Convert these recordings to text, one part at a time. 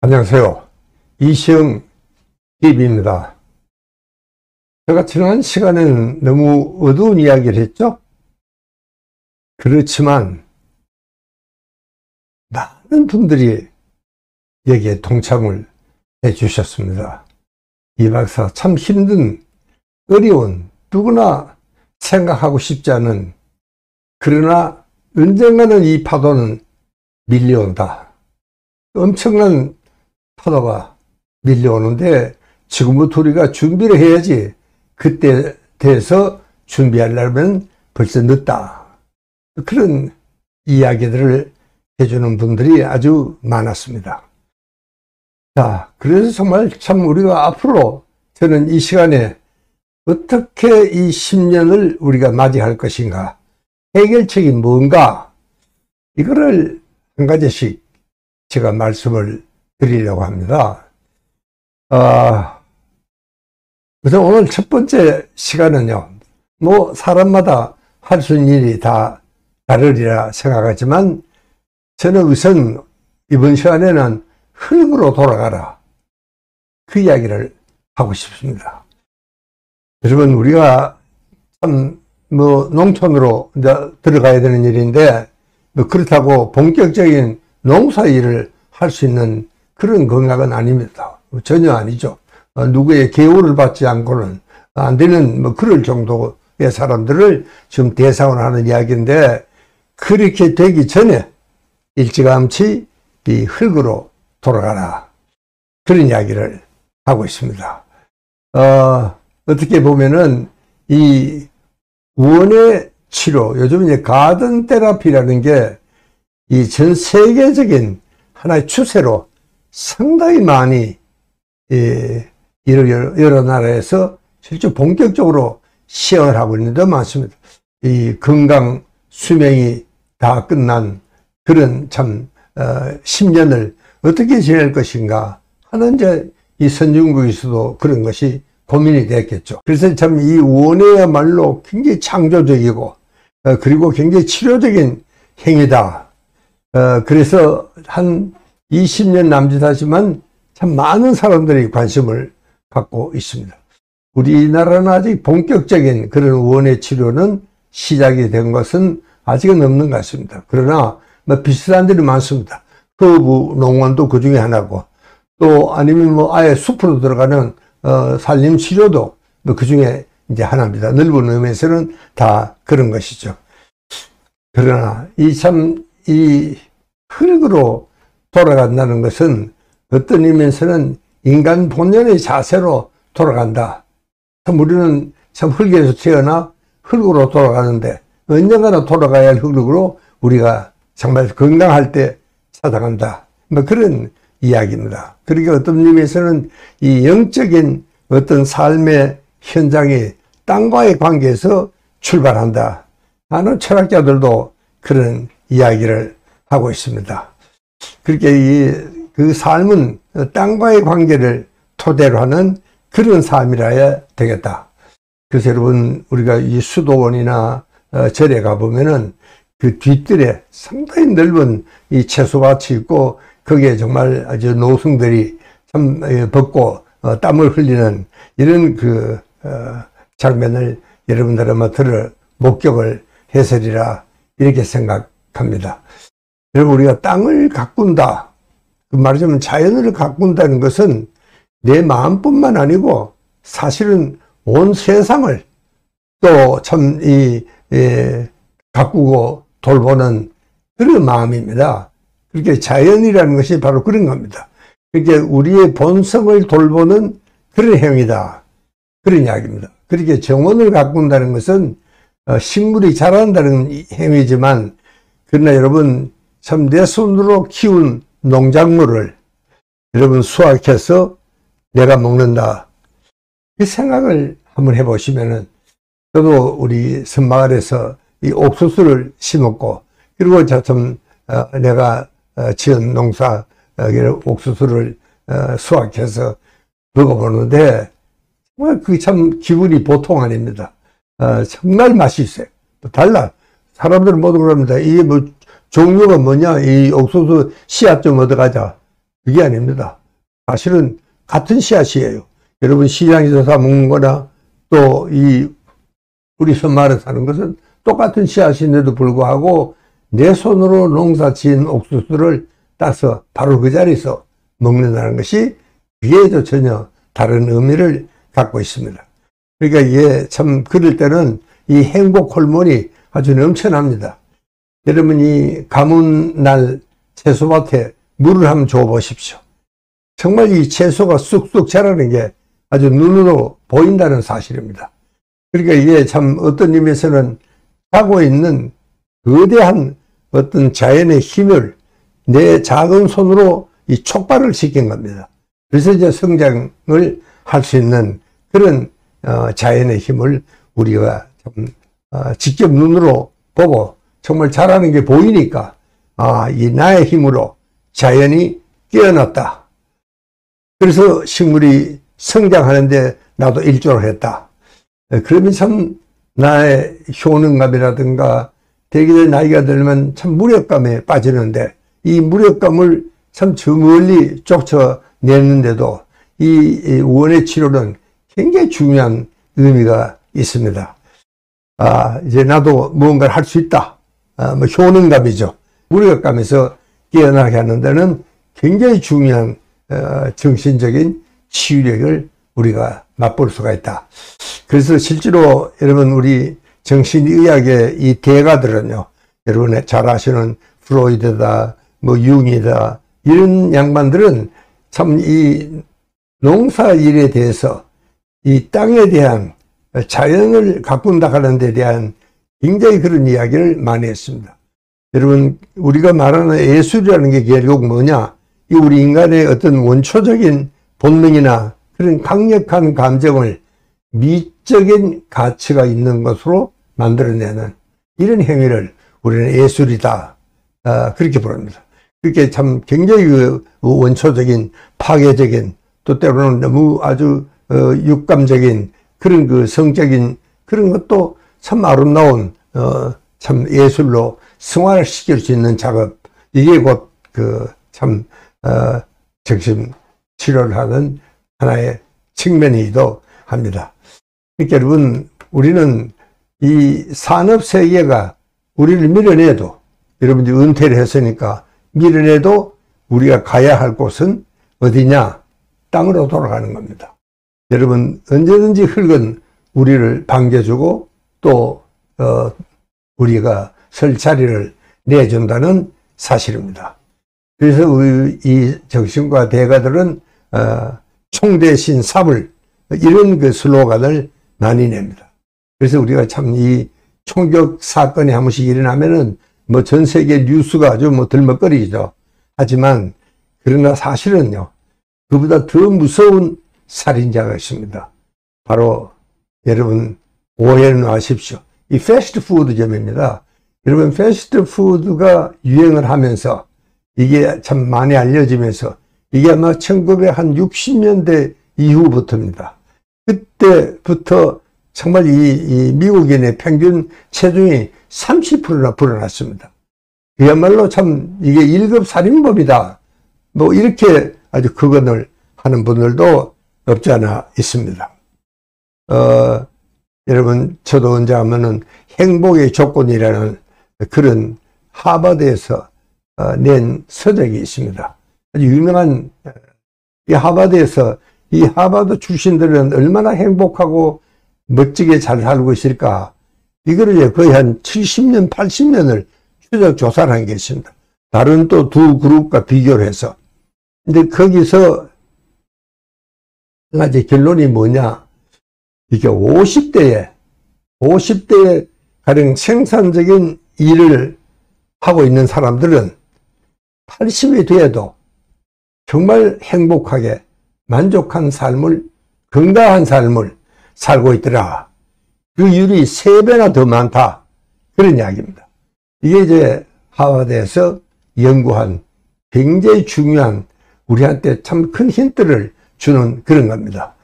안녕하세요. 이시영 TV입니다. 제가 지난 시간에는 너무 어두운 이야기를 했죠? 그렇지만 많은 분들이 여기에 동참을 해 주셨습니다. 이 박사 참 힘든, 어려운, 누구나 생각하고 싶지 않은, 그러나 언젠가는 이 파도는 밀려온다. 엄청난 파도가 밀려오는데 지금부터 우리가 준비를 해야지. 그때 돼서 준비하려면 벌써 늦다. 그런 이야기들을 해주는 분들이 아주 많았습니다. 자, 그래서 정말 참 우리가 앞으로 저는 이 시간에 어떻게 이 10년을 우리가 맞이할 것인가, 해결책이 뭔가, 이거를 한 가지씩 제가 말씀을 드리려고 합니다. 그래서 오늘 첫 번째 시간은요, 사람마다 할 수 있는 일이 다 다르리라 생각하지만, 저는 우선 이번 시간에는 흙으로 돌아가라, 그 이야기를 하고 싶습니다. 여러분, 우리가 참 농촌으로 이제 들어가야 되는 일인데, 그렇다고 본격적인 농사 일을 할 수 있는 그런 건강은 아닙니다. 전혀 아니죠. 누구의 계호를 받지 않고는 안 되는 그럴 정도의 사람들을 지금 대상으로 하는 이야기인데, 그렇게 되기 전에 일찌감치 이 흙으로 돌아가라, 그런 이야기를 하고 있습니다. 어떻게 보면은 이 원예 치료, 요즘 이제 가든 테라피라는 게 이 전 세계적인 하나의 추세로 상당히 많이 여러 나라에서 실제 본격적으로 시행을 하고 있는 데 많습니다. 이 건강 수명이 다 끝난 그런 참 10년을 어떻게 지낼 것인가 하는 이제 이 선진국에서도 그런 것이 고민이 됐겠죠. 그래서 참 이 원예야말로 굉장히 창조적이고 그리고 굉장히 치료적인 행위다. 그래서 한 20년 남짓하지만 참 많은 사람들이 관심을 갖고 있습니다. 우리나라는 아직 본격적인 그런 원예 치료는 시작이 된 것은 아직은 없는 것 같습니다. 그러나 비슷한 데는 많습니다. 허브 농원도 그 중에 하나고, 또 아니면 아예 숲으로 들어가는 산림 치료도 그 중에 이제 하나입니다. 넓은 의미에서는 다 그런 것이죠. 그러나 이 흙으로 돌아간다는 것은 어떤 의미에서는 인간 본연의 자세로 돌아간다. 참 우리는 참 흙에서 태어나 흙으로 돌아가는데 언젠가는 돌아가야 할 흙으로 우리가 정말 건강할 때 찾아간다. 그런 이야기입니다. 그러니까 어떤 의미에서는 이 영적인 어떤 삶의 현장이 땅과의 관계에서 출발한다 하는 철학자들도 그런 이야기를 하고 있습니다. 그렇게 그 삶은 땅과의 관계를 토대로 하는 그런 삶이라야 되겠다. 그래서 여러분, 우리가 이 수도원이나 절에 가보면은 그 뒷뜰에 상당히 넓은 이 채소밭이 있고, 거기에 정말 아주 노승들이 참 벗고 땀을 흘리는 이런 그 장면을 여러분들 아마 목격을 해서리라 이렇게 생각합니다. 여러분, 우리가 땅을 가꾼다, 그 말하자면 자연을 가꾼다는 것은 내 마음뿐만 아니고 사실은 온 세상을 또 참 가꾸고 돌보는 그런 마음입니다. 그렇게 자연이라는 것이 바로 그런 겁니다. 그렇게 우리의 본성을 돌보는 그런 행위다, 그런 이야기입니다. 그렇게 정원을 가꾼다는 것은 식물이 자란다는 행위지만, 그러나 여러분, 참 내 손으로 키운 농작물을 여러분 수확해서 내가 먹는다, 이 생각을 한번 해보시면은, 저도 우리 섬마을에서 이 옥수수를 심었고, 그리고 참 내가 지은 농사 옥수수를 수확해서 먹어보는데 정말 그 참 기분이 보통 아닙니다. 정말 맛이 있어요. 달라. 사람들은 모두 그럽니다. 이게 종류가 뭐냐? 이 옥수수 씨앗 좀 얻어가자. 그게 아닙니다. 사실은 같은 씨앗이에요. 여러분 시장에서 사 먹는 거나 또 우리 선마을에 사는 것은 똑같은 씨앗인데도 불구하고 내 손으로 농사 지은 옥수수를 따서 바로 그 자리에서 먹는다는 것이 위에도 전혀 다른 의미를 갖고 있습니다. 그러니까 이게 참 그럴 때는 이 행복 호르몬이 아주 넘쳐납니다. 여러분 이 가뭄날 채소밭에 물을 한번 줘 보십시오. 정말 이 채소가 쑥쑥 자라는 게 아주 눈으로 보인다는 사실입니다. 그러니까 이게 참 어떤 의미에서는 하고 있는 거대한 어떤 자연의 힘을 내 작은 손으로 이 촉발을 시킨 겁니다. 그래서 이제 성장을 할 수 있는 그런 자연의 힘을 우리가 좀 직접 눈으로 보고 정말 자라는 게 보이니까 이 나의 힘으로 자연이 깨어났다. 그래서 식물이 성장하는데 나도 일조를 했다. 그러면 참 나의 효능감이라든가 대개들 나이가 들면 참 무력감에 빠지는데 이 무력감을 참 저 멀리 쫓아내는데도 이 원의 치료는 굉장히 중요한 의미가 있습니다. 이제 나도 무언가를 할 수 있다. 뭐 효능감이죠. 무력감에서 깨어나게 하는 데는 굉장히 중요한 정신적인 치유력을 우리가 맛볼 수가 있다. 그래서 실제로 여러분 우리 정신의학의 이 대가들은요, 여러분 잘 아시는 프로이드다, 뭐 융이다, 이런 양반들은 참 이 농사일에 대해서 이 땅에 대한 자연을 가꾼다 하는 데 대한 굉장히 그런 이야기를 많이 했습니다. 여러분 우리가 말하는 예술이라는 게 결국 뭐냐, 이 우리 인간의 어떤 원초적인 본능이나 그런 강력한 감정을 미적인 가치가 있는 것으로 만들어내는 이런 행위를 우리는 예술이다, 그렇게 부릅니다. 그렇게 참 굉장히 그 원초적인 파괴적인 또 때로는 너무 아주 육감적인 그런 그 성적인 그런 것도 참 아름다운 참 예술로 승화시킬 수 있는 작업, 이게 곧 그 참 정신 치료를 하는 하나의 측면이기도 합니다. 그러니까 여러분 우리는 이 산업 세계가 우리를 밀어내도, 여러분들이 은퇴를 했으니까 밀어내도 우리가 가야 할 곳은 어디냐? 땅으로 돌아가는 겁니다. 여러분 언제든지 흙은 우리를 반겨주고 또 우리가 설 자리를 내준다는 사실입니다. 그래서 우리 이 정신과 대가들은 총 대신 삽을, 이런 그 슬로건을 많이 냅니다. 그래서 우리가 참 이 총격 사건이 한 번씩 일어나면은 뭐 전 세계 뉴스가 아주 뭐 들먹거리죠. 하지만 그러나 사실은요, 그보다 더 무서운 살인자가 있습니다. 바로 여러분 오해는 마십시오. 이 패스트푸드점입니다. 여러분 패스트푸드가 유행을 하면서 이게 참 많이 알려지면서 이게 아마 1960년대 이후부터입니다. 그때부터 정말 이 미국인의 평균 체중이 30%나 불어났습니다. 그야말로 참 이게 1급 살인범이다, 뭐 이렇게 아주 극언을 하는 분들도 없지 않아 있습니다. 여러분 저도 언제 하면은 행복의 조건이라는 그런 하버드에서 낸 서적이 있습니다. 아주 유명한 이 하버드에서 이 하버드 출신들은 얼마나 행복하고 멋지게 잘 살고 있을까, 이거를 거의 한 70년, 80년을 추적 조사를 한 게 있습니다. 다른 또 두 그룹과 비교를 해서. 근데 거기서 한 가지 결론이 뭐냐, 이게 50대에 가령 생산적인 일을 하고 있는 사람들은 80이 돼도 정말 행복하게 만족한 삶을, 건강한 삶을 살고 있더라. 그 율이 3배나 더 많다, 그런 이야기입니다. 이게 이제 하버드에서 연구한 굉장히 중요한, 우리한테 참 큰 힌트를 주는 그런 겁니다.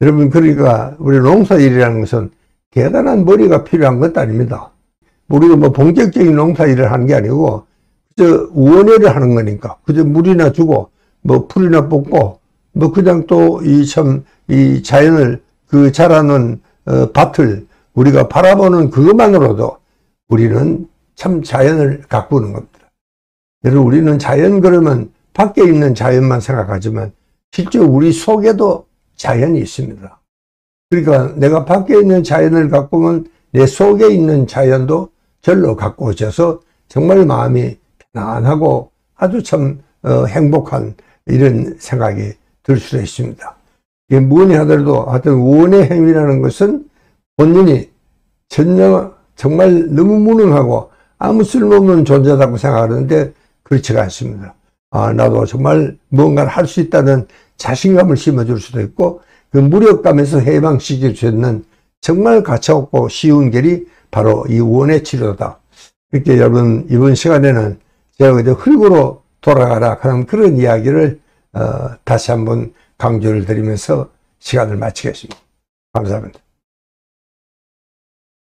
여러분 그러니까 우리 농사일이라는 것은 대단한 머리가 필요한 것도 아닙니다. 우리가 뭐 본격적인 농사일을 하는 게 아니고 그저 원예를 하는 거니까 그저 물이나 주고 뭐 풀이나 뽑고, 뭐 그냥 또 이 자연을, 그 자라는 밭을 우리가 바라보는 그것만으로도 우리는 참 자연을 가꾸는 겁니다. 여러분, 우리는 자연 그러면 밖에 있는 자연만 생각하지만 실제 우리 속에도 자연이 있습니다. 그러니까 내가 밖에 있는 자연을 가꾸면 내 속에 있는 자연도 절로 가꾸어져서 정말 마음이 편안하고 아주 참 행복한 이런 생각이 들 수도 있습니다. 이게 무엇이 하더라도 하여튼 원의 행위라는 것은 본인이 전혀 정말 너무 무능하고 아무 쓸모없는 존재라고 생각하는데 그렇지가 않습니다. 나도 정말 무언가를 할 수 있다는 자신감을 심어줄 수도 있고 그 무력감에서 해방시킬 수 있는 정말 가차없고 쉬운 길이 바로 이 원의 치료다. 이렇게 여러분 이번 시간에는 제가 그저 흙으로 돌아가라 하는 그런 이야기를 다시 한번 강조를 드리면서 시간을 마치겠습니다. 감사합니다.